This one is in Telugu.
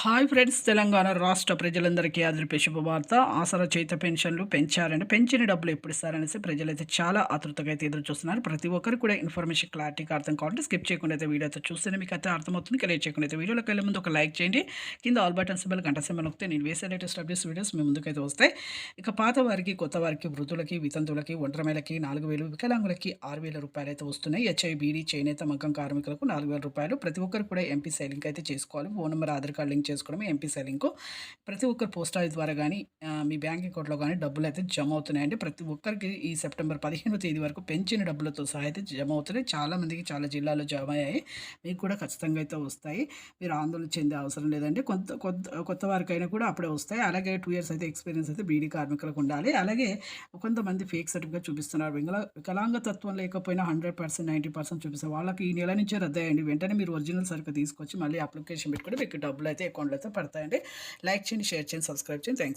హాయ్ ఫ్రెండ్స్, తెలంగాణ రాష్ట్ర ప్రజలందరికీ అదిరిపే శుభవార్త. ఆసరా చేత పెన్షన్లు పెంచారండి. పెంచిన డబ్బులు ఎప్పుడు ఇస్తారనేసి ప్రజలైతే చాలా ఆతృతగా అయితే ఎదురు చూస్తున్నారు. ప్రతి ఒక్కరు కూడా ఇన్ఫర్మేషన్ క్లారిటీగా అర్థం కావాలంటే స్కిప్ చేయకుండా అయితే వీడియో అయితే చూస్తేనే మీకు అయితే అర్థమవుతుంది. క్లియర్ చేయకుండా అయితే వీడియోలోకి వెళ్ళే ముందు ఒక లైక్ చేయండి. కింద ఆల్ బటన్ సింబల్ గంట సింబల్ నొక్కితే నేను వేసే లేటెస్ట్ అప్డేట్స్ వీడియోస్ మీ ముందుకైతే వస్తాయి. ఇక పాత వారికి, కొత్త వారికి, వృద్ధులకి, వితంతువులకి, ఒంటరిమేలకి 4,000, వికలాంగులకి 6,000 రూపాయలు అయితే వస్తున్నాయి. హెచ్ఐ, బీడీ, చేనేత, మగ్గం కార్మికులకు 4,000 రూపాయలు. ప్రతి ఒక్కరు కూడా ఎంపీ లింక్ అయితే చేసుకోవాలి. Phone number, Aadhaar card link చేసుకోవడమే ఎంపీ లింకు. ప్రతి ఒక్కరు పోస్ట్ ఆఫీస్ ద్వారా గానీ, మీ బ్యాంక్ అకౌంట్‌లో గానీ డబ్బులైతే జమ అవుతున్నాయండి. ప్రతి ఒక్కరికి ఈ సెప్టెంబర్ 15వ తేదీ వరకు పెంచిన డబ్బులతో సహా అయితే జమ అవుతున్నాయి. చాలా మందికి చాలా జిల్లాల్లో జమ అయ్యాయి. మీకు కూడా ఖచ్చితంగా అయితే వస్తాయి. మీరు ఆందోళన చెందే అవసరం లేదండి. కొత్త వారికైనా కూడా అప్పుడే వస్తాయి. అలాగే 2 ఇయర్స్ అయితే ఎక్స్‌పీరియన్స్ అయితే బీడీ కార్మికులకు ఉండాలి. అలాగే కొంతమంది ఫేక్ సర్టిఫికేట్ చూపిస్తున్నారు. వికలాంగతత్వం లేకపోయినా 100%, 90% చూపిస్తారు. వాళ్ళకి ఈ నెల నుంచే రద్దయ్యాయండి. వెంటనే మీరు ఒరిజినల్ సరుకు తీసుకొచ్చి మళ్ళీ అప్లికేషన్ పెట్టుకుంటే మీకు డబ్బులైతే అకౌంట్‌లో అయితే పడతాయండి. లైక్ చేయండి, షేర్ చేయండి, సబ్స్క్రైబ్ చేయండి. థాంక్స్.